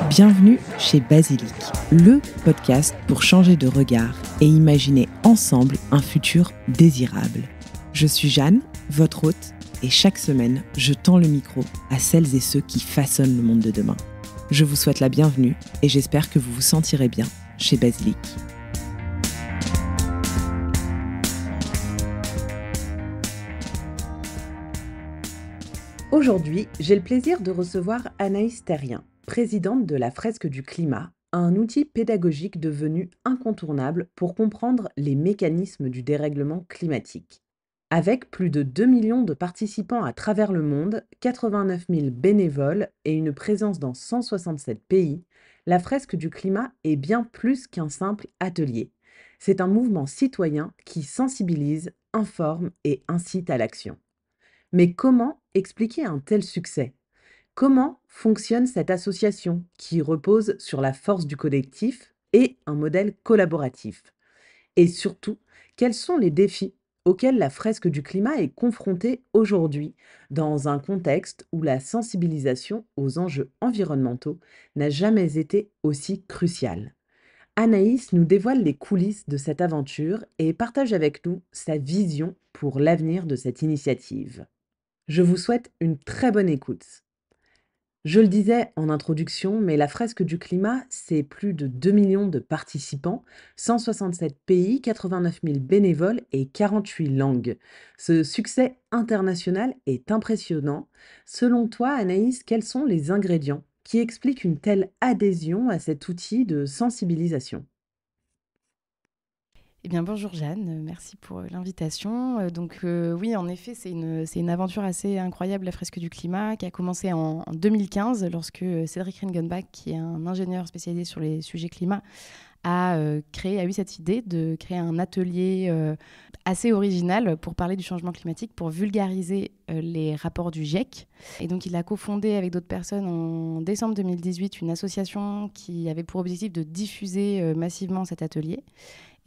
Bienvenue chez Basilic, le podcast pour changer de regard et imaginer ensemble un futur désirable. Je suis Jeanne, votre hôte, et chaque semaine, je tends le micro à celles et ceux qui façonnent le monde de demain. Je vous souhaite la bienvenue et j'espère que vous vous sentirez bien chez Basilic. Aujourd'hui, j'ai le plaisir de recevoir Anaïs Terrien, présidente de la Fresque du Climat, un outil pédagogique devenu incontournable pour comprendre les mécanismes du dérèglement climatique. Avec plus de 2 millions de participants à travers le monde, 89 000 bénévoles et une présence dans 167 pays, la Fresque du Climat est bien plus qu'un simple atelier. C'est un mouvement citoyen qui sensibilise, informe et incite à l'action. Mais comment expliquer un tel succès ? Comment fonctionne cette association qui repose sur la force du collectif et un modèle collaboratif ? Et surtout, quels sont les défis auxquels la Fresque du Climat est confrontée aujourd'hui dans un contexte où la sensibilisation aux enjeux environnementaux n'a jamais été aussi cruciale ? Anaïs nous dévoile les coulisses de cette aventure et partage avec nous sa vision pour l'avenir de cette initiative. Je vous souhaite une très bonne écoute. Je le disais en introduction, mais la Fresque du Climat, c'est plus de 2 millions de participants, 167 pays, 89 000 bénévoles et 48 langues. Ce succès international est impressionnant. Selon toi, Anaïs, quels sont les ingrédients qui expliquent une telle adhésion à cet outil de sensibilisation ? Eh bien, bonjour Jeanne, merci pour l'invitation. Oui, en effet, c'est une aventure assez incroyable, la Fresque du Climat, qui a commencé en 2015, lorsque Cédric Ringenbach, qui est un ingénieur spécialisé sur les sujets climat, a eu cette idée de créer un atelier assez original pour parler du changement climatique, pour vulgariser les rapports du GIEC. Et donc, il a cofondé avec d'autres personnes en décembre 2018 une association qui avait pour objectif de diffuser massivement cet atelier.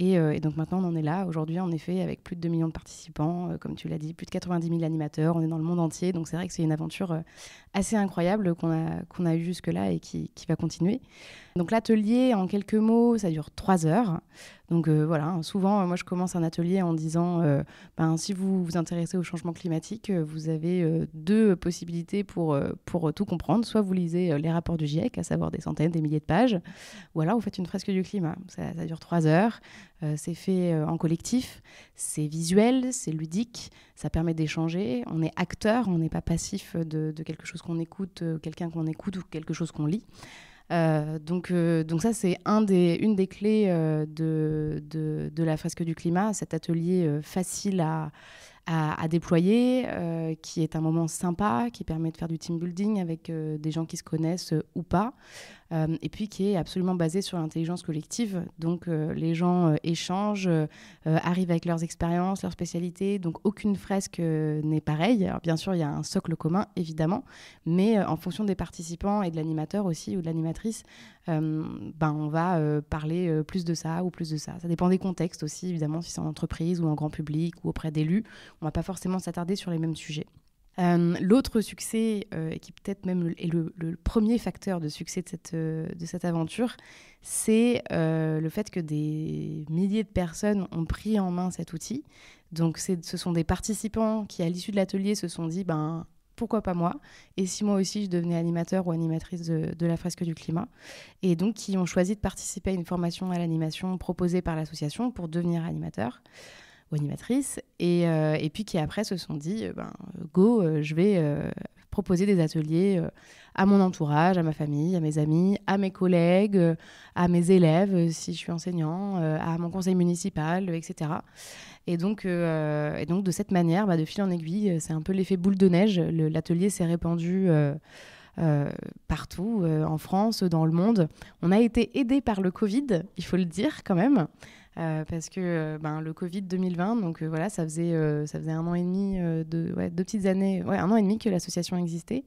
Et donc maintenant, on en est là, aujourd'hui, en effet, avec plus de 2 millions de participants, comme tu l'as dit, plus de 90 000 animateurs, on est dans le monde entier. Donc c'est vrai que c'est une aventure assez incroyable qu'on a eue jusque-là et qui va continuer. Donc l'atelier, en quelques mots, ça dure 3 heures. Donc voilà, souvent, moi, je commence un atelier en disant, si vous vous intéressez au changement climatique, vous avez 2 possibilités pour tout comprendre. Soit vous lisez les rapports du GIEC, à savoir des centaines, des milliers de pages, ou alors vous faites une fresque du climat. Ça dure 3 heures. C'est fait en collectif, c'est visuel, c'est ludique, ça permet d'échanger. On est acteur, on n'est pas passif de quelque chose qu'on écoute, quelqu'un qu'on écoute ou quelque chose qu'on lit. Donc ça, c'est une des clés de la Fresque du Climat, cet atelier facile à déployer, qui est un moment sympa, qui permet de faire du team building avec des gens qui se connaissent ou pas. Et puis qui est absolument basé sur l'intelligence collective. Donc les gens échangent, arrivent avec leurs expériences, leurs spécialités. Donc aucune fresque n'est pareille. Alors bien sûr, il y a un socle commun, évidemment, mais en fonction des participants et de l'animateur aussi ou de l'animatrice, on va parler plus de ça ou plus de ça. Ça dépend des contextes aussi, évidemment, si c'est en entreprise ou en grand public ou auprès d'élus. On ne va pas forcément s'attarder sur les mêmes sujets. L'autre succès, qui peut-être même est le premier facteur de succès de cette aventure, c'est le fait que des milliers de personnes ont pris en main cet outil. Donc ce sont des participants qui, à l'issue de l'atelier, se sont dit pourquoi pas moi ? Et si moi aussi je devenais animateur ou animatrice de la Fresque du Climat ? Et donc qui ont choisi de participer à une formation à l'animation proposée par l'association pour devenir animateur ou animatrice, et puis qui après se sont dit je vais proposer des ateliers à mon entourage, à ma famille, à mes amis, à mes collègues, à mes élèves si je suis enseignant, à mon conseil municipal, etc. Et donc de cette manière, de fil en aiguille, c'est un peu l'effet boule de neige. L'atelier s'est répandu partout, en France, dans le monde. On a été aidé par le Covid, il faut le dire quand même. Parce que le Covid 2020, donc voilà, ça faisait 1 an et demi, 2 petites années, 1 an et demi que l'association existait.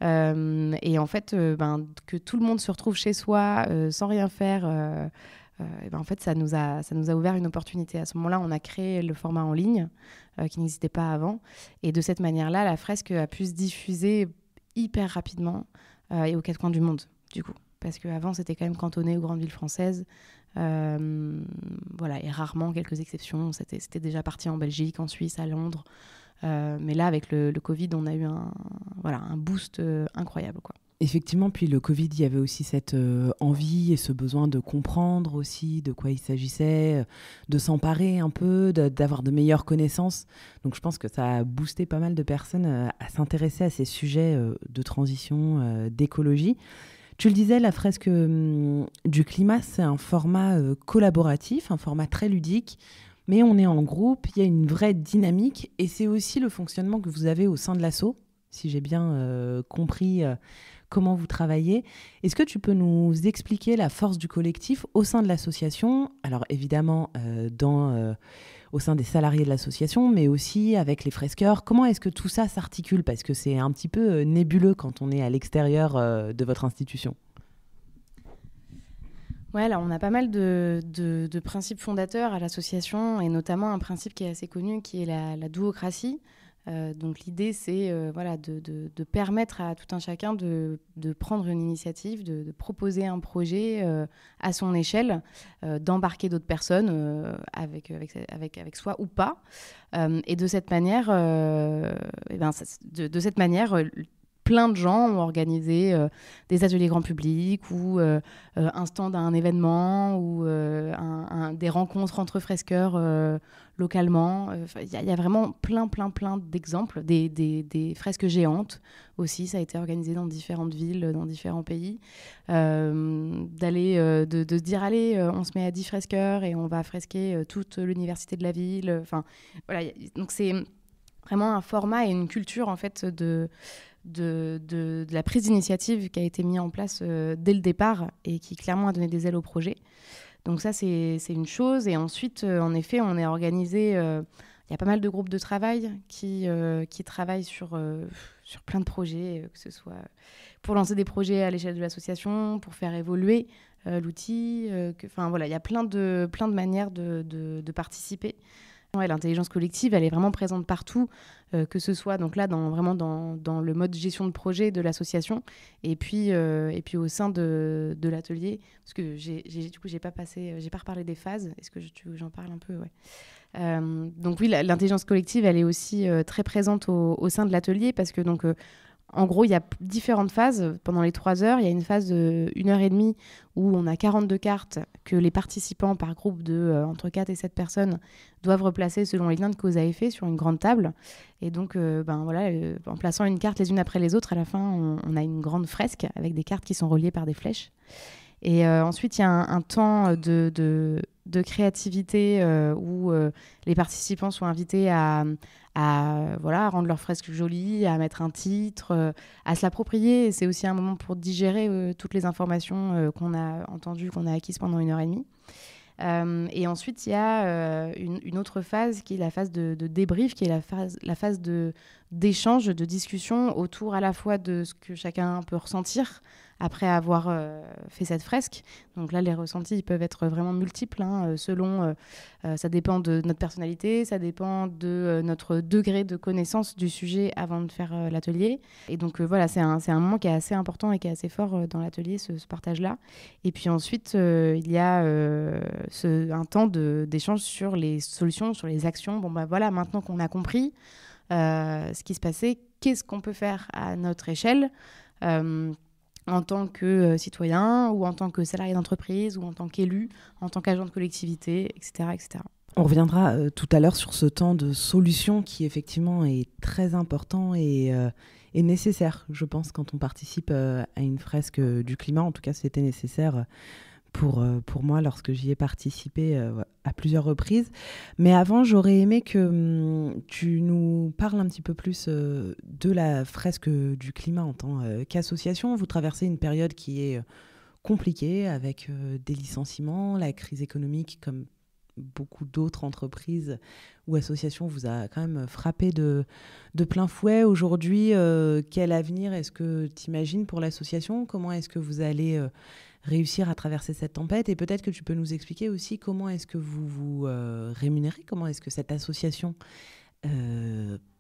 Et en fait, que tout le monde se retrouve chez soi sans rien faire et ben, en fait, ça nous a ouvert une opportunité. À ce moment-là, on a créé le format en ligne qui n'existait pas avant. Et de cette manière-là, la fresque a pu se diffuser hyper rapidement et aux 4 coins du monde, du coup. Parce qu'avant, c'était quand même cantonné aux grandes villes françaises. Voilà, et rarement, quelques exceptions. C'était déjà parti en Belgique, en Suisse, à Londres. Mais là, avec le Covid, on a eu un boost incroyable, quoi. Effectivement, puis le Covid, il y avait aussi cette envie et ce besoin de comprendre aussi de quoi il s'agissait, de s'emparer un peu, d'avoir de meilleures connaissances. Donc je pense que ça a boosté pas mal de personnes à s'intéresser à ces sujets de transition, d'écologie. Tu le disais, la fresque du climat, c'est un format collaboratif, un format très ludique, mais on est en groupe, il y a une vraie dynamique et c'est aussi le fonctionnement que vous avez au sein de l'asso, si j'ai bien compris comment vous travaillez. Est-ce que tu peux nous expliquer la force du collectif au sein de l'association? Alors évidemment, au sein des salariés de l'association, mais aussi avec les fresqueurs. Comment est-ce que tout ça s'articule? Parce que c'est un petit peu nébuleux quand on est à l'extérieur de votre institution. Ouais, alors on a pas mal de principes fondateurs à l'association, et notamment un principe qui est assez connu, qui est la duocratie. Donc l'idée, c'est voilà, de permettre à tout un chacun de prendre une initiative, de proposer un projet à son échelle, d'embarquer d'autres personnes avec soi ou pas. Et de cette manière, de cette manière plein de gens ont organisé des ateliers grand public ou un stand à un événement ou des rencontres entre fresqueurs localement. Il y a vraiment plein d'exemples. Des fresques géantes aussi, ça a été organisé dans différentes villes, dans différents pays. De se dire, allez, on se met à 10 fresqueurs et on va fresquer toute l'université de la ville. Enfin, voilà, donc c'est vraiment un format et une culture en fait de la prise d'initiative qui a été mise en place dès le départ et qui clairement a donné des ailes au projet. Donc ça, c'est une chose. Et ensuite, en effet, on est organisé... Il y a pas mal de groupes de travail qui travaillent sur plein de projets, que ce soit pour lancer des projets à l'échelle de l'association, pour faire évoluer l'outil. Enfin, voilà, il y a plein de manières de participer. Ouais, l'intelligence collective, elle est vraiment présente partout, que ce soit donc là vraiment dans le mode gestion de projet de l'association, et puis au sein de l'atelier, parce que du coup j'ai pas reparlé des phases. Est-ce que tu veux que j'en parle un peu? Ouais. Donc oui, l'intelligence collective, elle est aussi très présente au sein de l'atelier, parce que donc en gros, il y a différentes phases. Pendant les 3 heures, il y a une phase de 1 heure et demie où on a 42 cartes que les participants par groupe de entre 4 et 7 personnes doivent replacer selon les liens de cause à effet sur une grande table. Et donc, en plaçant une carte les unes après les autres, à la fin, on a une grande fresque avec des cartes qui sont reliées par des flèches. Et ensuite, il y a un temps de créativité où les participants sont invités à rendre leur fresque jolie, à mettre un titre, à se l'approprier. Et c'est aussi un moment pour digérer toutes les informations qu'on a entendues, qu'on a acquises pendant 1 heure et demie. Et ensuite, il y a une autre phase qui est la phase de débrief, qui est la phase d'échange, de discussion autour à la fois de ce que chacun peut ressentir après avoir fait cette fresque. Donc là, les ressentis ils peuvent être vraiment multiples, selon... ça dépend de notre personnalité, ça dépend de notre degré de connaissance du sujet avant de faire l'atelier. Et donc voilà, c'est un moment qui est assez important et qui est assez fort dans l'atelier, ce partage-là. Et puis ensuite, il y a un temps d'échange sur les solutions, sur les actions. Bon, bah voilà, maintenant qu'on a compris ce qui se passait, qu'est-ce qu'on peut faire à notre échelle en tant que citoyen ou en tant que salarié d'entreprise ou en tant qu'élu, en tant qu'agent de collectivité, etc. etc. On reviendra tout à l'heure sur ce temps de solution qui effectivement est très important et nécessaire, je pense, quand on participe à une fresque du climat. En tout cas, c'était nécessaire pour moi lorsque j'y ai participé à plusieurs reprises. Mais avant, j'aurais aimé que tu nous parles un petit peu plus de la fresque du climat en tant qu'association. Vous traversez une période qui est compliquée avec des licenciements, la crise économique comme beaucoup d'autres entreprises ou associations vous a quand même frappé de plein fouet. Aujourd'hui, quel avenir est-ce que tu imagines pour l'association? Comment est-ce que vous allez réussir à traverser cette tempête. Et peut-être que tu peux nous expliquer aussi comment est-ce que vous vous rémunérez, comment est-ce que cette association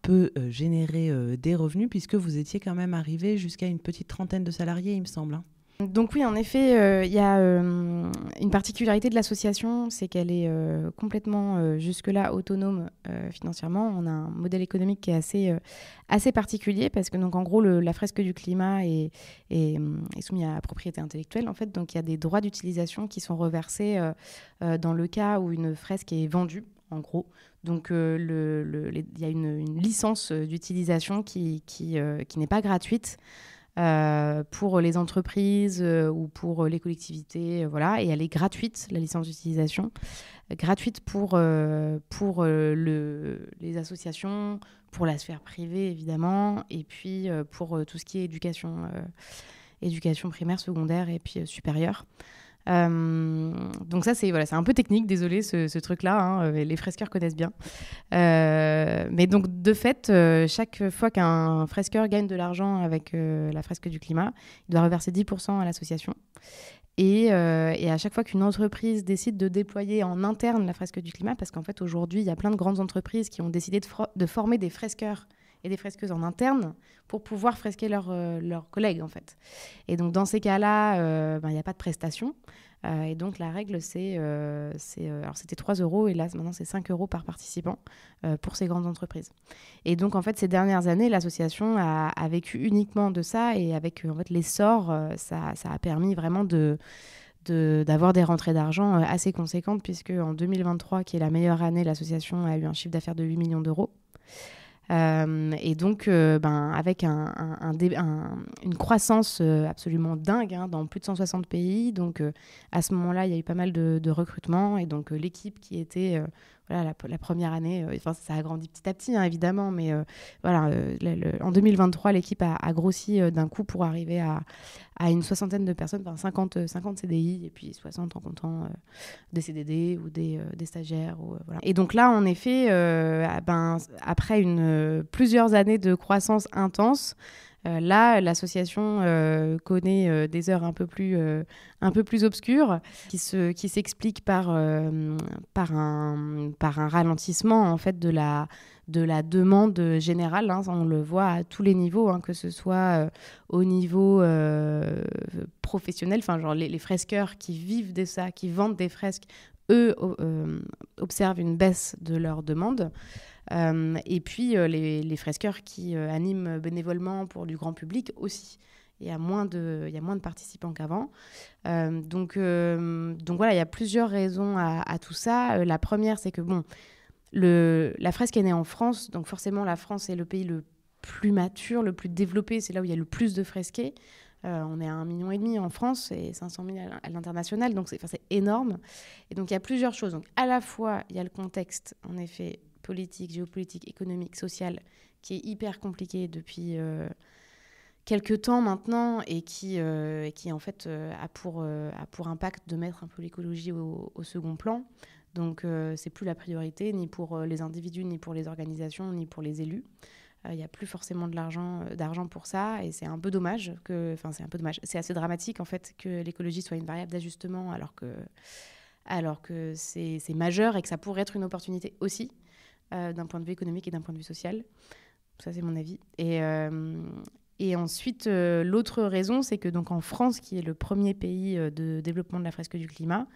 peut générer des revenus, puisque vous étiez quand même arrivé jusqu'à une petite trentaine de salariés, il me semble, hein. Donc oui, en effet, il y a une particularité de l'association, c'est qu'elle est complètement jusque-là autonome financièrement. On a un modèle économique qui est assez particulier parce que donc en gros la fresque du climat est soumise à propriété intellectuelle en fait. Donc il y a des droits d'utilisation qui sont reversés dans le cas où une fresque est vendue. En gros, donc il y a une licence d'utilisation qui n'est pas gratuite. Pour les entreprises ou pour les collectivités, voilà, et elle est gratuite, la licence d'utilisation, gratuite pour les associations, pour la sphère privée évidemment, et puis pour tout ce qui est éducation primaire, secondaire et puis supérieure. Donc ça, c'est un peu technique, désolé, ce truc-là, hein, les fresqueurs connaissent bien. Mais donc, de fait, chaque fois qu'un fresqueur gagne de l'argent avec la fresque du climat, il doit reverser 10% à l'association. Et à chaque fois qu'une entreprise décide de déployer en interne la fresque du climat, parce qu'en fait, aujourd'hui, il y a plein de grandes entreprises qui ont décidé de former des fresqueurs et des fresqueuses en interne pour pouvoir fresquer leurs collègues, en fait. Et donc, dans ces cas-là, il n'y a pas de prestation. Et donc, la règle, alors, c'était 3 euros et là, maintenant, c'est 5 euros par participant pour ces grandes entreprises. Et donc, en fait, ces dernières années, l'association a vécu uniquement de ça et avec en fait, l'essor, ça a permis vraiment d'avoir des rentrées d'argent assez conséquentes puisque en 2023, qui est la meilleure année, l'association a eu un chiffre d'affaires de 8 millions d'euros. Et donc, avec une croissance absolument dingue dans plus de 160 pays. Donc, à ce moment-là, il y a eu pas mal de recrutements. Et donc, l'équipe qui était la première année, ça a grandi petit à petit, hein, évidemment. Mais en 2023, l'équipe a grossi d'un coup pour arriver à une soixantaine de personnes, 50 CDI et puis 60 en comptant des CDD ou des stagiaires. Voilà. Et donc là, en effet, après plusieurs années de croissance intense, là, l'association connaît des heures un peu plus obscures qui s'expliquent par un ralentissement en fait de la demande générale, hein. On le voit à tous les niveaux, hein, que ce soit au niveau professionnel, genre les fresqueurs qui vivent de ça, qui vendent des fresques, eux observent une baisse de leur demande. Et puis les fresqueurs qui animent bénévolement pour du grand public aussi. Il y a moins de participants qu'avant. Donc voilà, il y a plusieurs raisons à tout ça. La première, c'est que la fresque est née en France, donc forcément la France est le pays le plus mature, le plus développé, c'est là où il y a le plus de fresqués. On est à 1,5 million en France et 500 000 à l'international, donc c'est énorme. Et donc il y a plusieurs choses. Donc à la fois, il y a le contexte, en effet, politique, géopolitique, économique, social, qui est hyper compliqué depuis quelques temps maintenant et qui en fait a pour impact de mettre un peu l'écologie au second plan. Donc c'est plus la priorité ni pour les individus, ni pour les organisations, ni pour les élus. Il n'y a plus forcément d'argent pour ça et c'est un peu dommage c'est assez dramatique en fait que l'écologie soit une variable d'ajustement alors que c'est majeur et que ça pourrait être une opportunité aussi d'un point de vue économique et d'un point de vue social. Ça, c'est mon avis. Et ensuite, l'autre raison, c'est que donc, en France, qui est le premier pays de développement de la fresque du climat,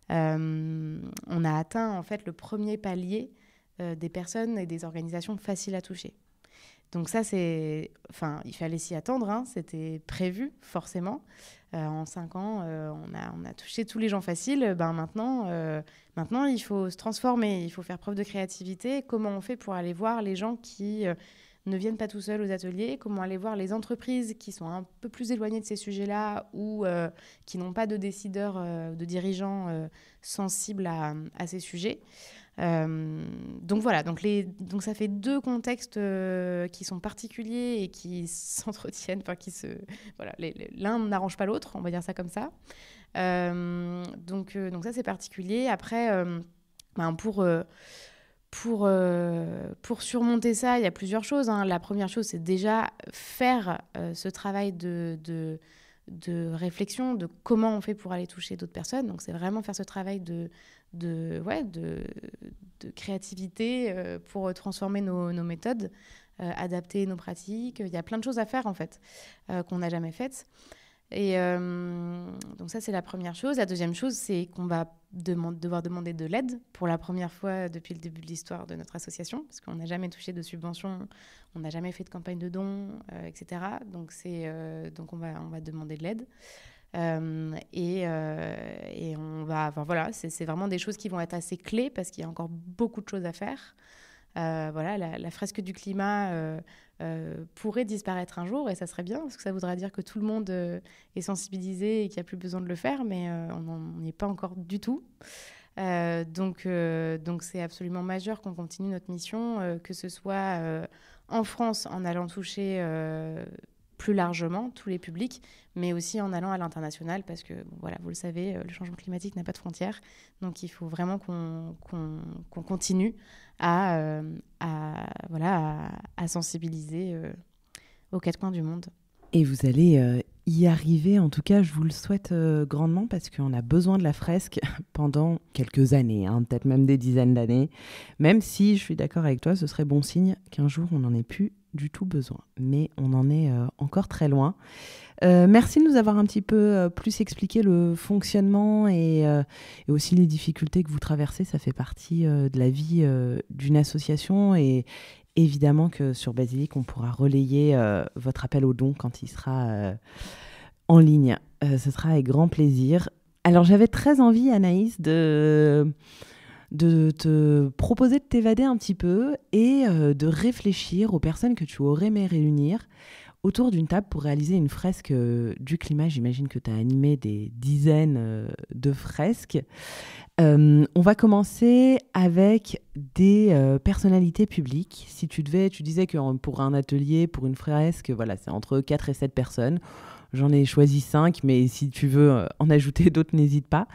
on a atteint en fait le premier palier des personnes et des organisations faciles à toucher. Donc ça, il fallait s'y attendre, hein, c'était prévu forcément. En 5 ans, on a touché tous les gens faciles. Maintenant, il faut se transformer, il faut faire preuve de créativité. Comment on fait pour aller voir les gens qui ne viennent pas tout seuls aux ateliers? Comment aller voir les entreprises qui sont un peu plus éloignées de ces sujets-là ou qui n'ont pas de décideurs, de dirigeants sensibles à ces sujets? Donc voilà, donc ça fait 2 contextes qui sont particuliers et qui s'entretiennent, l'un n'arrange pas l'autre, on va dire ça comme ça. Donc ça c'est particulier. Après, pour surmonter ça, il y a plusieurs choses, hein. La première chose, c'est déjà faire ce travail de réflexion de comment on fait pour aller toucher d'autres personnes. Donc, c'est vraiment faire ce travail de créativité pour transformer nos méthodes, adapter nos pratiques. Il y a plein de choses à faire, en fait, qu'on n'a jamais faites. Et donc ça, c'est la première chose. La deuxième chose, c'est qu'on va devoir demander de l'aide pour la première fois depuis le début de l'histoire de notre association, parce qu'on n'a jamais touché de subventions, on n'a jamais fait de campagne de dons, etc. Donc on va demander de l'aide. Et on va... Enfin, voilà, c'est vraiment des choses qui vont être assez clés, parce qu'il y a encore beaucoup de choses à faire. Voilà, la fresque du climat pourrait disparaître un jour, et ça serait bien, parce que ça voudrait dire que tout le monde est sensibilisé et qu'il n'y a plus besoin de le faire, mais on n'y est pas encore du tout. Donc c'est absolument majeur qu'on continue notre mission, que ce soit en France, en allant toucher plus largement tous les publics, mais aussi en allant à l'international, parce que, bon, voilà, vous le savez, le changement climatique n'a pas de frontières, donc il faut vraiment qu'on continue à sensibiliser aux quatre coins du monde. Et vous allez y arriver, en tout cas, je vous le souhaite grandement, parce qu'on a besoin de la fresque pendant quelques années, peut-être même des dizaines d'années, même si je suis d'accord avec toi, ce serait bon signe qu'un jour on n'en ait plus du tout besoin. Mais on en est encore très loin. Merci de nous avoir un petit peu plus expliqué le fonctionnement et aussi les difficultés que vous traversez. Ça fait partie de la vie d'une association, et évidemment que sur Basilic, on pourra relayer votre appel aux dons quand il sera en ligne. Ce sera avec grand plaisir. Alors, j'avais très envie, Anaïs, de te proposer de t'évader un petit peu et de réfléchir aux personnes que tu aurais aimé réunir autour d'une table pour réaliser une fresque du climat. J'imagine que tu as animé des dizaines de fresques. On va commencer avec des personnalités publiques. Si tu disais que pour un atelier, pour une fresque, voilà, c'est entre 4 et 7 personnes. J'en ai choisi 5, mais si tu veux en ajouter d'autres, n'hésite pas.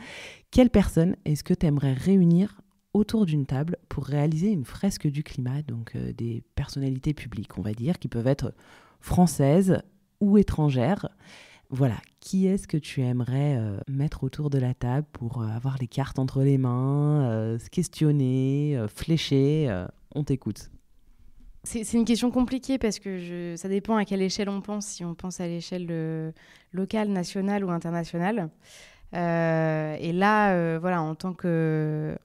Quelles personnes est-ce que tu aimerais réunir autour d'une table pour réaliser une fresque du climat? Donc des personnalités publiques, on va dire, qui peuvent être françaises ou étrangères. Voilà, qui est-ce que tu aimerais mettre autour de la table pour avoir les cartes entre les mains, se questionner, flécher? On t'écoute. C'est une question compliquée, parce que ça dépend à quelle échelle on pense, si on pense à l'échelle locale, nationale ou internationale. Et là, voilà, en tant que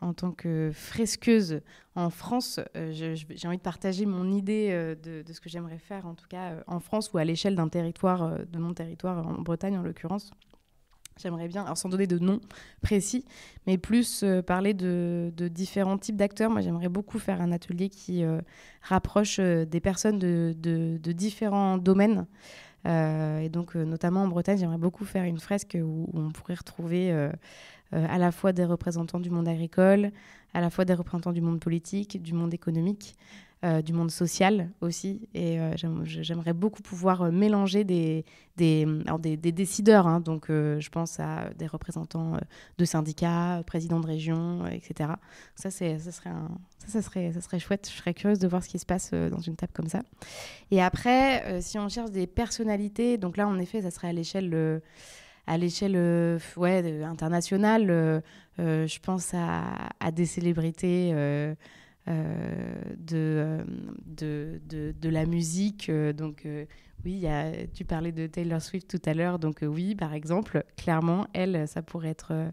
fresqueuse en France, j'ai envie de partager mon idée de ce que j'aimerais faire, en tout cas en France, ou à l'échelle d'un territoire, de mon territoire, en Bretagne en l'occurrence. J'aimerais bien, alors sans donner de nom précis, mais plus parler de différents types d'acteurs. Moi, j'aimerais beaucoup faire un atelier qui rapproche des personnes de différents domaines. Et donc, notamment en Bretagne, j'aimerais beaucoup faire une fresque où on pourrait retrouver à la fois des représentants du monde agricole, à la fois des représentants du monde politique, du monde économique, du monde social aussi. Et j'aimerais beaucoup pouvoir mélanger des décideurs. Donc, je pense à des représentants de syndicats, présidents de régions, etc. Ça serait chouette. Je serais curieuse de voir ce qui se passe dans une table comme ça. Et après, si on cherche des personnalités, donc là, en effet, ça serait à l'échelle internationale. Je pense à des célébrités de la musique. Donc, oui, tu parlais de Taylor Swift tout à l'heure. Donc, oui, par exemple, clairement, elle, ça pourrait être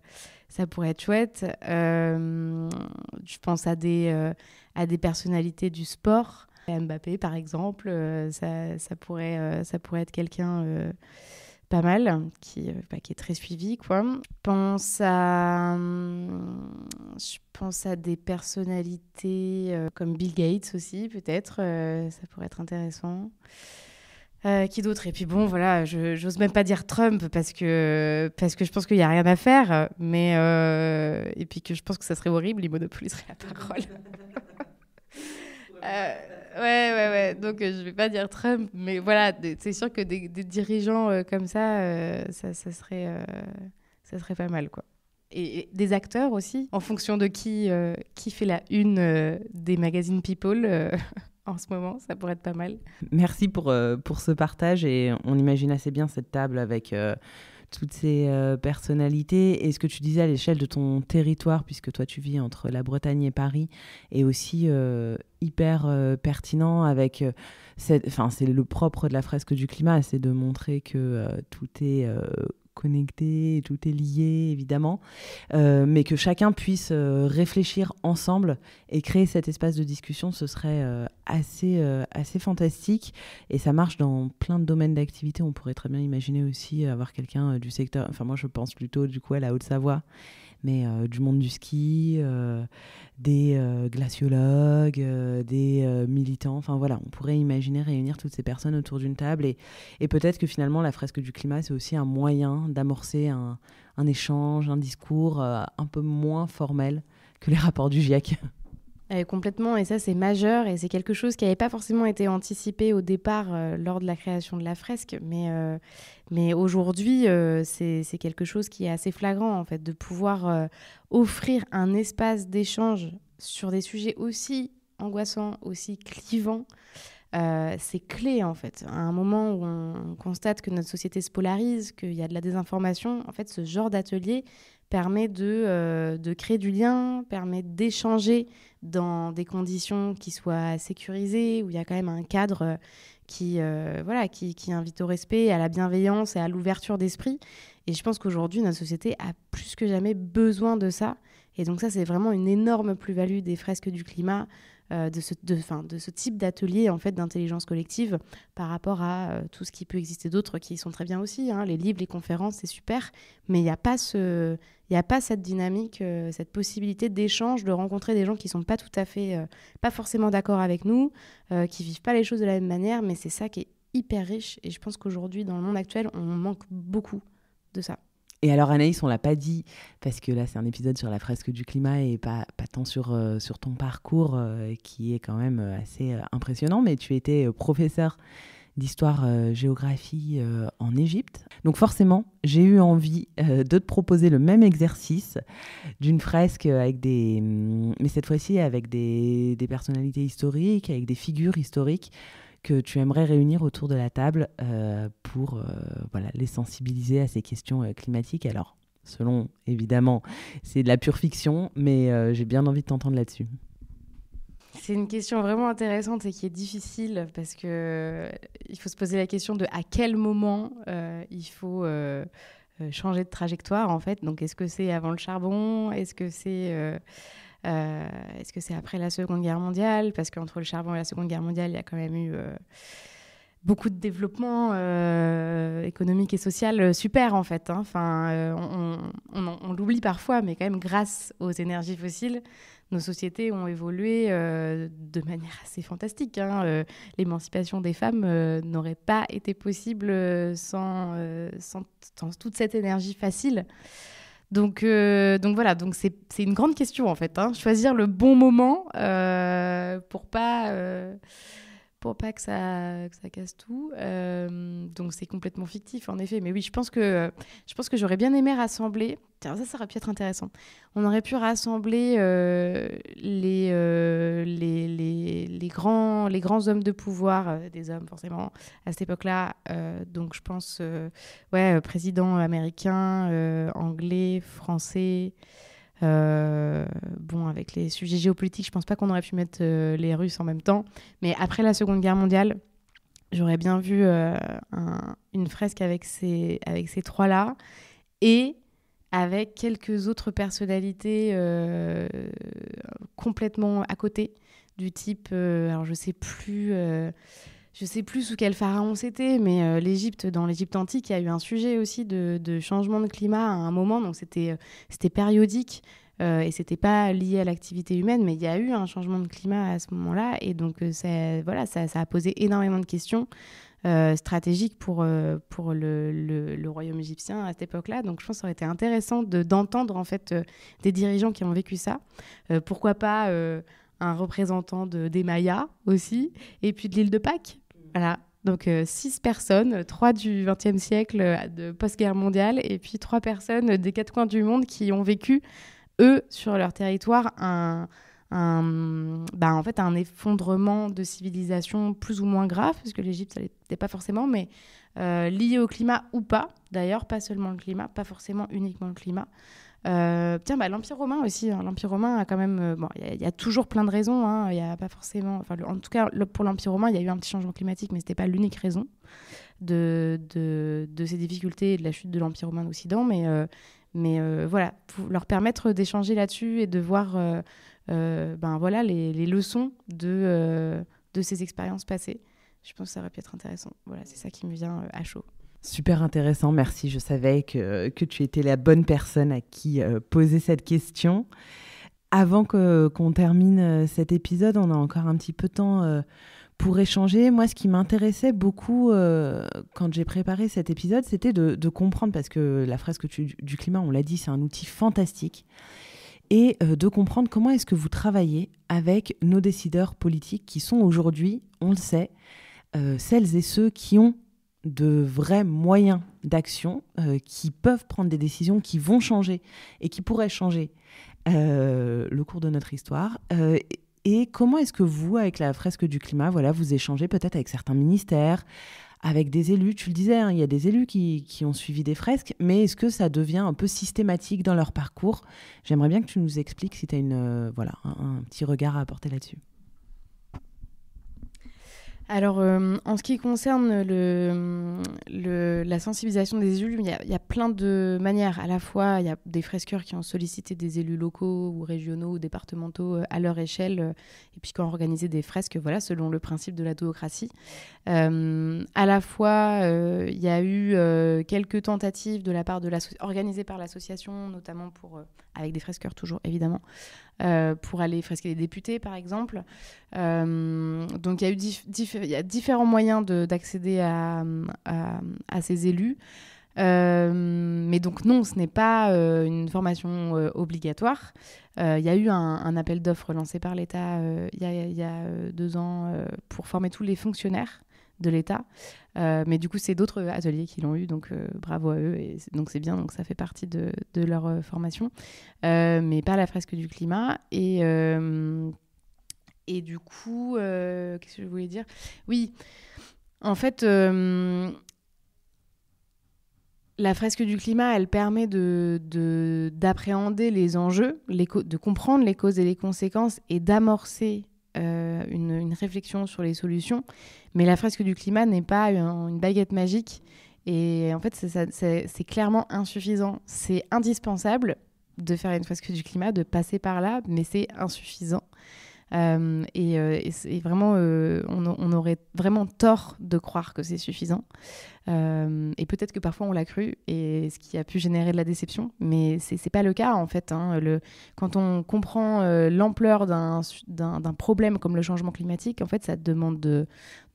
chouette. Je pense à des personnalités du sport. Mbappé, par exemple, ça pourrait être quelqu'un pas mal, qui est très suivi, quoi. Je pense à des personnalités comme Bill Gates aussi, peut-être. Ça pourrait être intéressant. Qui d'autre? Et puis bon, voilà, j'ose même pas dire Trump, parce que je pense qu'il n'y a rien à faire. Mais, et puis que je pense que ça serait horrible, il monopoliserait la parole. Ouais. Donc, je vais pas dire Trump, mais voilà, c'est sûr que des dirigeants comme ça, ça serait pas mal, quoi. Et des acteurs aussi, en fonction de qui fait la une des magazines People en ce moment, ça pourrait être pas mal. Merci pour ce partage et on imagine assez bien cette table avec toutes ces personnalités. Et ce que tu disais à l'échelle de ton territoire, puisque toi tu vis entre la Bretagne et Paris, est aussi hyper pertinent avec... c'est le propre de la fresque du climat, c'est de montrer que tout est... connecté, tout est lié évidemment, mais que chacun puisse réfléchir ensemble et créer cet espace de discussion, ce serait assez fantastique et ça marche dans plein de domaines d'activité. On pourrait très bien imaginer aussi avoir quelqu'un du secteur, enfin moi je pense plutôt du coup à la Haute-Savoie, mais du monde du ski, des glaciologues, des militants. Enfin voilà, on pourrait imaginer réunir toutes ces personnes autour d'une table et peut-être que finalement la fresque du climat, c'est aussi un moyen d'amorcer un échange, un discours un peu moins formel que les rapports du GIEC. Complètement, et ça c'est majeur et c'est quelque chose qui n'avait pas forcément été anticipé au départ lors de la création de la fresque, mais aujourd'hui c'est quelque chose qui est assez flagrant en fait, de pouvoir offrir un espace d'échange sur des sujets aussi angoissants, aussi clivants. C'est clé en fait. À un moment où on constate que notre société se polarise, qu'il y a de la désinformation, en fait ce genre d'atelier permet de créer du lien, permet d'échanger dans des conditions qui soient sécurisées, où il y a quand même un cadre qui invite au respect, à la bienveillance et à l'ouverture d'esprit. Et je pense qu'aujourd'hui, notre société a plus que jamais besoin de ça. Et donc ça, c'est vraiment une énorme plus-value des fresques du climat, de ce type d'atelier en fait, d'intelligence collective par rapport à tout ce qui peut exister d'autres qui sont très bien aussi. Hein. Les livres, les conférences, c'est super, mais il n'y a pas cette dynamique, cette possibilité d'échange, de rencontrer des gens qui ne sont pas tout à fait, pas forcément d'accord avec nous, qui ne vivent pas les choses de la même manière, mais c'est ça qui est hyper riche. Et je pense qu'aujourd'hui, dans le monde actuel, on manque beaucoup de ça. Et alors Anaïs, on ne l'a pas dit, parce que là c'est un épisode sur la fresque du climat et pas tant sur ton parcours qui est quand même assez impressionnant, mais tu étais professeur d'histoire-géographie en Égypte. Donc forcément, j'ai eu envie de te proposer le même exercice d'une fresque avec mais cette fois-ci avec des personnalités historiques, avec des figures historiques que tu aimerais réunir autour de la table pour les sensibiliser à ces questions climatiques. Alors, selon, évidemment, c'est de la pure fiction, mais j'ai bien envie de t'entendre là-dessus. C'est une question vraiment intéressante et qui est difficile parce qu'il faut se poser la question de à quel moment il faut changer de trajectoire, en fait. Donc, est-ce que c'est avant le charbon ? Est-ce que c'est après la Seconde Guerre mondiale ? Parce qu'entre le charbon et la Seconde Guerre mondiale, il y a quand même eu beaucoup de développement économique et social super, en fait. Hein. Enfin, on l'oublie parfois, mais quand même, grâce aux énergies fossiles, nos sociétés ont évolué de manière assez fantastique. Hein. L'émancipation des femmes n'aurait pas été possible sans toute cette énergie facile. Donc voilà, donc c'est une grande question en fait. Hein. Choisir le bon moment pour pas que ça casse tout. Donc c'est complètement fictif en effet. Mais oui, je pense que j'aurais bien aimé rassembler. Tiens, ça aurait pu être intéressant. On aurait pu rassembler les grands hommes de pouvoir, des hommes forcément à cette époque-là. Donc je pense président américain, anglais, français. Avec les sujets géopolitiques, je pense pas qu'on aurait pu mettre les Russes en même temps. Mais après la Seconde Guerre mondiale, j'aurais bien vu une fresque avec ces trois-là et avec quelques autres personnalités complètement à côté, du type, alors je sais plus sous quel pharaon c'était, mais dans l'Égypte antique, il y a eu un sujet aussi de changement de climat à un moment, donc c'était périodique et c'était pas lié à l'activité humaine, mais il y a eu un changement de climat à ce moment-là, et donc ça a posé énormément de questions stratégiques pour le royaume égyptien à cette époque-là. Donc je pense que ça aurait été intéressant d'entendre en fait des dirigeants qui ont vécu ça. Pourquoi pas un représentant des Mayas aussi, et puis de l'île de Pâques. Voilà. Donc 6 personnes, 3 du XXe siècle de post-guerre mondiale, et puis 3 personnes des 4 coins du monde qui ont vécu, eux, sur leur territoire, un en fait, un effondrement de civilisation plus ou moins grave, parce que l'Égypte, ça l'était pas forcément, mais lié au climat ou pas, d'ailleurs, pas seulement le climat, pas forcément uniquement le climat. L'Empire romain aussi. L'Empire romain a quand même... il y a toujours plein de raisons. Il y a pas forcément... en tout cas, pour l'Empire romain, il y a eu un petit changement climatique, mais ce n'était pas l'unique raison de ces difficultés et de la chute de l'Empire romain d'Occident. Mais voilà, pour leur permettre d'échanger là-dessus et de voir les leçons de ces expériences passées. Je pense que ça aurait pu être intéressant. Voilà, c'est ça qui me vient à chaud. Super intéressant, merci. Je savais que tu étais la bonne personne à qui poser cette question. Avant qu'on termine cet épisode, on a encore un petit peu de temps pour échanger. Moi, ce qui m'intéressait beaucoup quand j'ai préparé cet épisode, c'était de comprendre, parce que la fresque du climat, on l'a dit, c'est un outil fantastique, et de comprendre comment est-ce que vous travaillez avec nos décideurs politiques qui sont aujourd'hui, on le sait, celles et ceux qui ont de vrais moyens d'action, qui peuvent prendre des décisions qui vont changer et qui pourraient changer le cours de notre histoire. Et comment est-ce que vous, avec la fresque du climat, voilà, vous échangez peut-être avec certains ministères, avec des élus? Tu le disais, il y a des élus qui ont suivi des fresques, mais est-ce que ça devient un peu systématique dans leur parcours? J'aimerais bien que tu nous expliques si tu as un petit regard à apporter là-dessus. Alors, en ce qui concerne la sensibilisation des élus, il y a plein de manières. À la fois, il y a des fresqueurs qui ont sollicité des élus locaux ou régionaux ou départementaux à leur échelle, et puis qui ont organisé des fresques, voilà, selon le principe de la démocratie. À la fois, il y a eu quelques tentatives de la part organisées par l'association, notamment avec des fresqueurs toujours, évidemment, pour aller fresquer les députés, par exemple. Donc, il y a différents moyens d'accéder à ces élus. Mais donc, non, ce n'est pas une formation obligatoire. Il y a eu un appel d'offres lancé par l'État il y a 2 ans pour former tous les fonctionnaires de l'État. Mais du coup, c'est d'autres ateliers qui l'ont eu, donc bravo à eux. Et donc, c'est bien, donc ça fait partie de leur formation. Mais pas la fresque du climat. Et du coup, qu'est-ce que je voulais dire ? Oui, en fait, la fresque du climat, elle permet d'appréhender les enjeux, de comprendre les causes et les conséquences et d'amorcer une réflexion sur les solutions. Mais la fresque du climat n'est pas une baguette magique. Et en fait, c'est clairement insuffisant. C'est indispensable de faire une fresque du climat, de passer par là, mais c'est insuffisant. Et c'est vraiment, on aurait vraiment tort de croire que c'est suffisant. Et peut-être que parfois on l'a cru, et ce qui a pu générer de la déception, mais c'est pas le cas en fait. Quand on comprend l'ampleur d'un problème comme le changement climatique, en fait, ça demande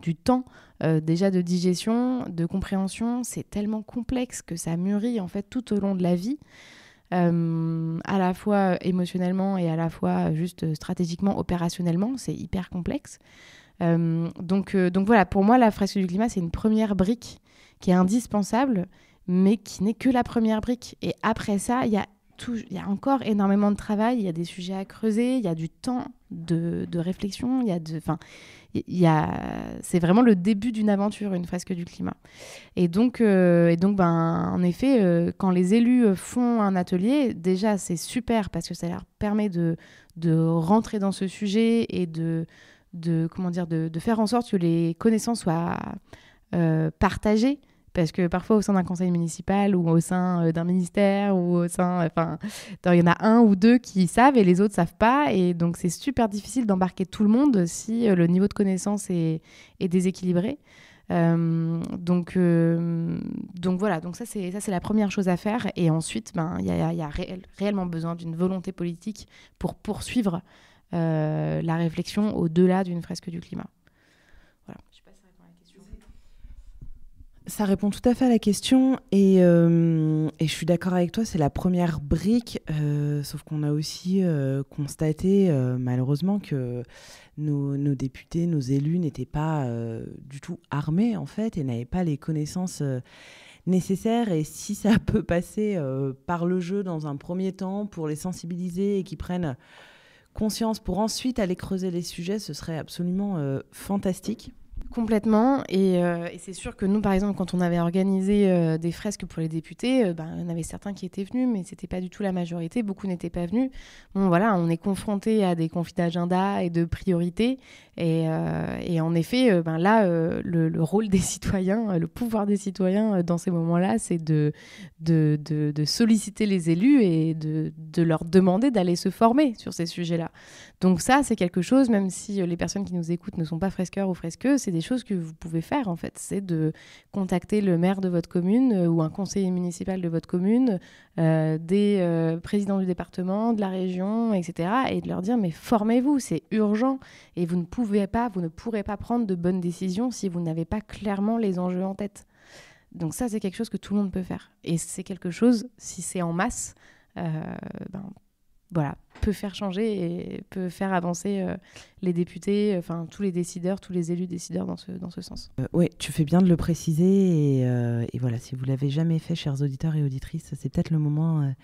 du temps, déjà de digestion, de compréhension. C'est tellement complexe que ça mûrit en fait tout au long de la vie. À la fois émotionnellement et à la fois juste stratégiquement, opérationnellement, c'est hyper complexe. Donc voilà, pour moi, la fresque du climat, c'est une première brique qui est indispensable, mais qui n'est que la première brique. Et après ça, il y a encore énormément de travail, il y a des sujets à creuser, il y a du temps de réflexion, c'est vraiment le début d'une aventure, une fresque du climat. Et donc en effet, quand les élus font un atelier, déjà c'est super parce que ça leur permet de rentrer dans ce sujet et de faire en sorte que les connaissances soient partagées. Parce que parfois, au sein d'un conseil municipal ou au sein d'un ministère, ou il y en a un ou deux qui savent et les autres ne savent pas. Et donc, c'est super difficile d'embarquer tout le monde si le niveau de connaissance est déséquilibré. Donc voilà, donc ça c'est la première chose à faire. Et ensuite, il y a réellement besoin d'une volonté politique pour poursuivre la réflexion au-delà d'une fresque du climat. Voilà. Je sais pas si ça répond à la question. Ça répond tout à fait à la question et je suis d'accord avec toi, c'est la première brique, sauf qu'on a aussi constaté malheureusement que nos députés, nos élus n'étaient pas du tout armés en fait et n'avaient pas les connaissances nécessaires. Et si ça peut passer par le jeu dans un premier temps pour les sensibiliser et qu'ils prennent conscience pour ensuite aller creuser les sujets, ce serait absolument fantastique. Complètement. Et c'est sûr que nous, par exemple, quand on avait organisé des fresques pour les députés, il y en avait certains qui étaient venus, mais c'était pas du tout la majorité. Beaucoup n'étaient pas venus. Bon, voilà, on est confronté à des conflits d'agenda et de priorités. Et en effet, le rôle des citoyens, le pouvoir des citoyens dans ces moments-là, c'est de solliciter les élus et de leur demander d'aller se former sur ces sujets-là. Donc ça, c'est quelque chose, même si les personnes qui nous écoutent ne sont pas fresqueurs ou fresqueux, c'est des choses que vous pouvez faire, en fait. C'est de contacter le maire de votre commune ou un conseiller municipal de votre commune, des présidents du département, de la région, etc. et de leur dire, mais formez-vous, c'est urgent. Et vous ne pourrez pas prendre de bonnes décisions si vous n'avez pas clairement les enjeux en tête. Donc ça, c'est quelque chose que tout le monde peut faire. Et c'est quelque chose, si c'est en masse, peut faire changer et peut faire avancer les députés, tous les décideurs, tous les élus décideurs dans ce sens. Oui, tu fais bien de le préciser. Et voilà, si vous ne l'avez jamais fait, chers auditeurs et auditrices, c'est peut-être le moment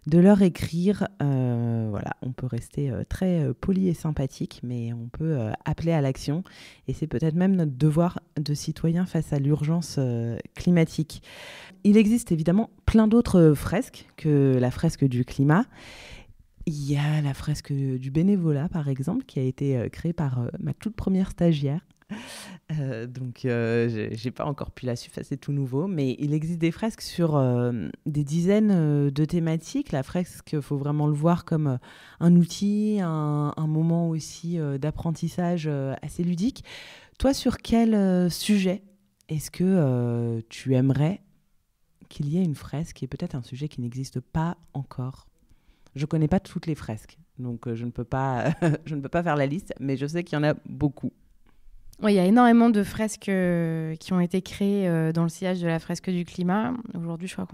de leur écrire. Voilà, on peut rester très poli et sympathique, mais on peut appeler à l'action. Et c'est peut-être même notre devoir de citoyen face à l'urgence climatique. Il existe évidemment plein d'autres fresques que la fresque du climat. Il y a la fresque du bénévolat, par exemple, qui a été créée par ma toute première stagiaire. Donc, j'ai pas encore pu la suivre, c'est tout nouveau. Mais il existe des fresques sur des dizaines de thématiques. La fresque, il faut vraiment le voir comme un outil, un moment aussi d'apprentissage assez ludique. Toi, sur quel sujet est-ce que tu aimerais qu'il y ait une fresque et peut-être un sujet qui n'existe pas encore? Je ne connais pas toutes les fresques, donc je ne peux pas faire la liste, mais je sais qu'il y en a beaucoup. Oui, il y a énormément de fresques qui ont été créées dans le sillage de la fresque du climat. Aujourd'hui, je crois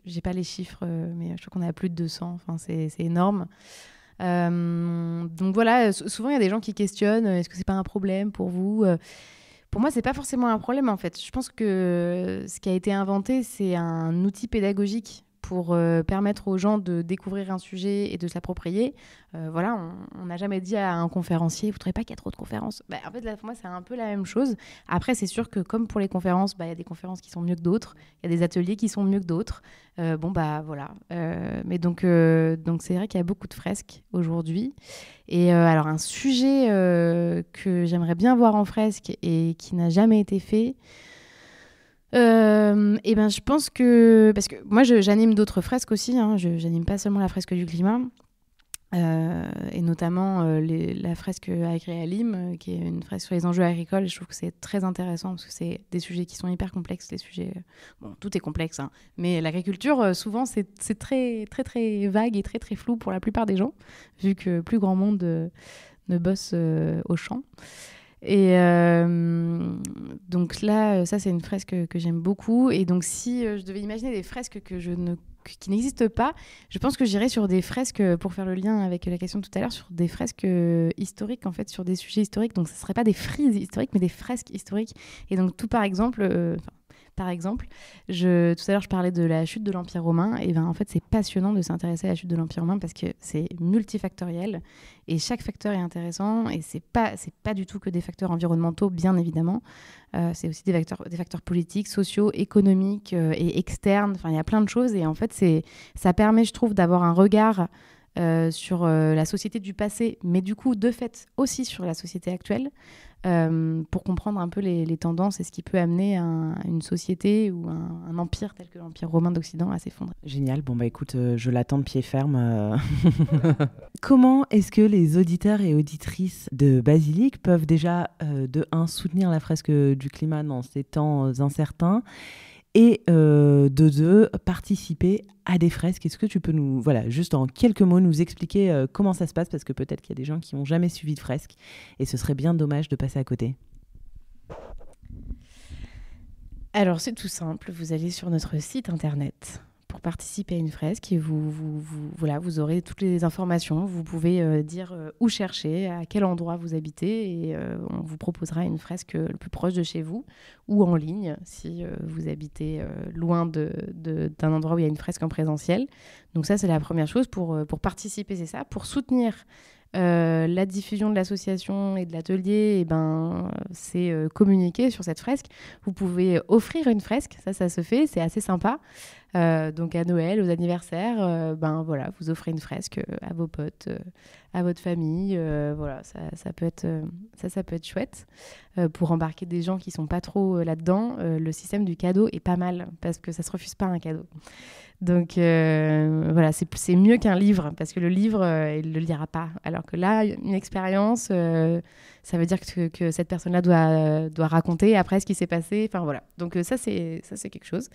j'ai pas les chiffres, mais je crois qu'on est à plus de 200. Enfin, c'est énorme. Donc voilà, souvent il y a des gens qui questionnent, est-ce que c'est pas un problème pour vous? Pour moi, c'est pas forcément un problème en fait. Je pense que ce qui a été inventé, c'est un outil pédagogique pour permettre aux gens de découvrir un sujet et de se l'approprier. On n'a jamais dit à un conférencier, vous ne trouvez pas qu'il y a trop de conférences? En fait, là, pour moi, c'est un peu la même chose. Après, c'est sûr que comme pour les conférences, il y a des conférences qui sont mieux que d'autres, il y a des ateliers qui sont mieux que d'autres. Voilà. Mais donc c'est vrai qu'il y a beaucoup de fresques aujourd'hui. Et alors, un sujet que j'aimerais bien voir en fresque et qui n'a jamais été fait, je pense que... Parce que moi, j'anime d'autres fresques aussi. J'anime pas seulement la fresque du climat. Et notamment la fresque Agri-Alim, qui est une fresque sur les enjeux agricoles. Je trouve que c'est très intéressant parce que c'est des sujets qui sont hyper complexes. Les sujets... tout est complexe, mais l'agriculture, souvent, c'est très, très, très vague et très, très flou pour la plupart des gens, vu que plus grand monde ne bosse au champ. Et donc là, ça, c'est une fresque que j'aime beaucoup. Et donc, si je devais imaginer des fresques qui n'existent pas, je pense que j'irais sur des fresques, pour faire le lien avec la question de tout à l'heure, sur des fresques historiques, en fait, sur des sujets historiques. Donc, ce ne serait pas des frises historiques, mais des fresques historiques. Et donc, tout par exemple... tout à l'heure, je parlais de la chute de l'Empire romain. Et en fait, c'est passionnant de s'intéresser à la chute de l'Empire romain parce que c'est multifactoriel et chaque facteur est intéressant. Et c'est pas du tout que des facteurs environnementaux, bien évidemment. C'est aussi des facteurs politiques, sociaux, économiques et externes. Enfin, il y a plein de choses. Et en fait, ça permet, je trouve, d'avoir un regard sur la société du passé, mais du coup, de fait, aussi sur la société actuelle. Pour comprendre un peu les tendances et ce qui peut amener une société ou un empire tel que l'Empire romain d'Occident à s'effondrer. Génial, écoute, je l'attends de pied ferme. Comment est-ce que les auditeurs et auditrices de Basilic peuvent déjà, de 1, soutenir la fresque du climat dans ces temps incertains et de 2, participer à des fresques? Est-ce que tu peux nous, juste en quelques mots, nous expliquer comment ça se passe? Parce que peut-être qu'il y a des gens qui n'ont jamais suivi de fresques et ce serait bien dommage de passer à côté. Alors, c'est tout simple. Vous allez sur notre site internet pour participer à une fresque et vous aurez toutes les informations. Vous pouvez dire où chercher, à quel endroit vous habitez et on vous proposera une fresque le plus proche de chez vous ou en ligne si vous habitez loin d'un endroit où il y a une fresque en présentiel. Donc ça, c'est la première chose pour participer, c'est ça. Pour soutenir La diffusion de l'association et de l'atelier, c'est communiquer sur cette fresque. Vous pouvez offrir une fresque, ça se fait, c'est assez sympa. Donc à Noël, aux anniversaires, vous offrez une fresque à vos potes, à votre famille. Ça peut être chouette. Pour embarquer des gens qui sont pas trop là-dedans, le système du cadeau est pas mal parce que ça se refuse pas un cadeau. Donc c'est mieux qu'un livre parce que le livre, il le lira pas. Alors que là, une expérience, ça veut dire que cette personne-là doit raconter après ce qui s'est passé. Enfin voilà. Donc ça c'est quelque chose.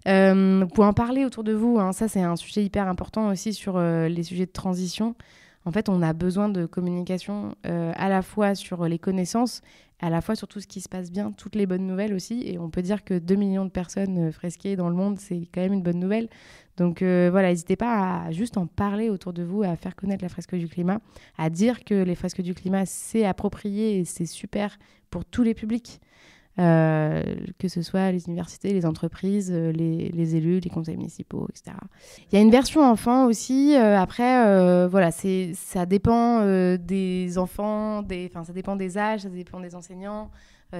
Pour en parler autour de vous, hein, ça c'est un sujet hyper important aussi sur les sujets de transition. En fait, on a besoin de communication à la fois sur les connaissances, à la fois sur tout ce qui se passe bien, toutes les bonnes nouvelles aussi. Et on peut dire que 2 millions de personnes fresquées dans le monde, c'est quand même une bonne nouvelle. Donc n'hésitez pas à juste en parler autour de vous, à faire connaître la fresque du climat, à dire que les fresques du climat, c'est approprié et c'est super pour tous les publics. Que ce soit les universités, les entreprises, les élus, les conseils municipaux, etc. Il y a une version enfant aussi. Ça dépend des enfants, ça dépend des âges, ça dépend des enseignants.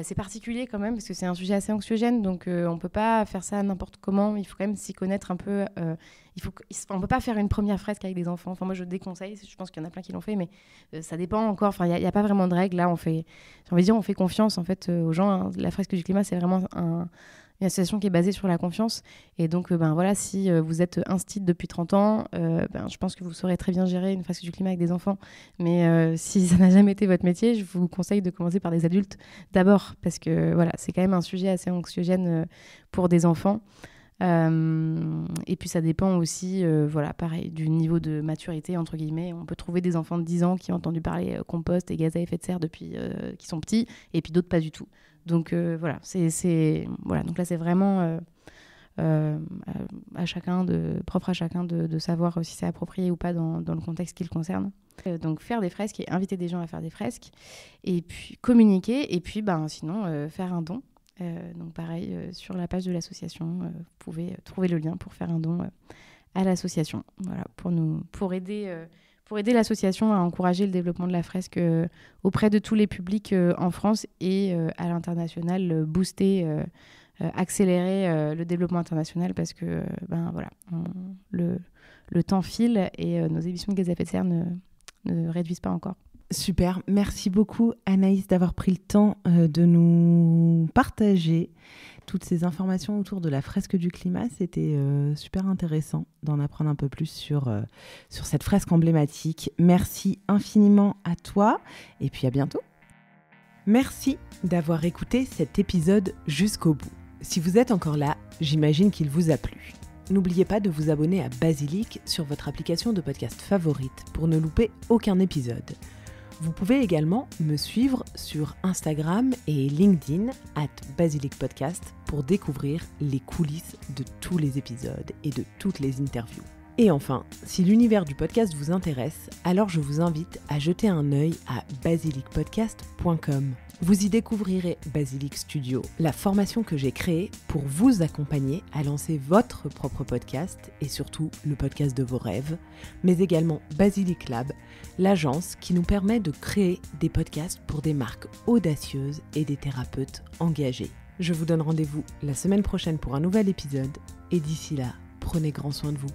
C'est particulier quand même parce que c'est un sujet assez anxiogène, donc on ne peut pas faire ça n'importe comment. Il faut quand même s'y connaître un peu. On ne peut pas faire une première fresque avec des enfants. Enfin, moi, je déconseille. Je pense qu'il y en a plein qui l'ont fait, mais ça dépend encore. Enfin, il n'y a pas vraiment de règles. Là, on fait confiance en fait aux gens. Hein. La fresque du climat, c'est vraiment une association qui est basée sur la confiance. Et donc, si vous êtes instit depuis 30 ans, je pense que vous saurez très bien gérer une fresque du climat avec des enfants. Mais si ça n'a jamais été votre métier, je vous conseille de commencer par des adultes d'abord, parce que c'est quand même un sujet assez anxiogène pour des enfants. Et puis ça dépend aussi pareil, du niveau de maturité entre guillemets. On peut trouver des enfants de 10 ans qui ont entendu parler compost et gaz à effet de serre depuis qu'ils sont petits, et puis d'autres pas du tout. Donc donc là c'est vraiment propre à chacun de savoir si c'est approprié ou pas dans le contexte qui le concerne. Donc faire des fresques et inviter des gens à faire des fresques, et puis communiquer, et puis sinon faire un don. Donc pareil, sur la page de l'association, vous pouvez trouver le lien pour faire un don à l'association. Voilà, pour aider l'association à encourager le développement de la fresque auprès de tous les publics en France et à l'international, booster, accélérer le développement international, parce que le temps file et nos émissions de gaz à effet de serre ne réduisent pas encore. Super, merci beaucoup Anaïs d'avoir pris le temps de nous partager toutes ces informations autour de la fresque du climat. C'était super intéressant d'en apprendre un peu plus sur cette fresque emblématique. Merci infiniment à toi et puis à bientôt. Merci d'avoir écouté cet épisode jusqu'au bout. Si vous êtes encore là, j'imagine qu'il vous a plu. N'oubliez pas de vous abonner à Basilic sur votre application de podcast favorite pour ne louper aucun épisode. Vous pouvez également me suivre sur Instagram et LinkedIn @basilicpodcast pour découvrir les coulisses de tous les épisodes et de toutes les interviews. Et enfin, si l'univers du podcast vous intéresse, alors je vous invite à jeter un œil à basilicpodcast.com. Vous y découvrirez Basilic Studio, la formation que j'ai créée pour vous accompagner à lancer votre propre podcast et surtout le podcast de vos rêves, mais également Basilic Lab, l'agence qui nous permet de créer des podcasts pour des marques audacieuses et des thérapeutes engagés. Je vous donne rendez-vous la semaine prochaine pour un nouvel épisode et d'ici là, prenez grand soin de vous.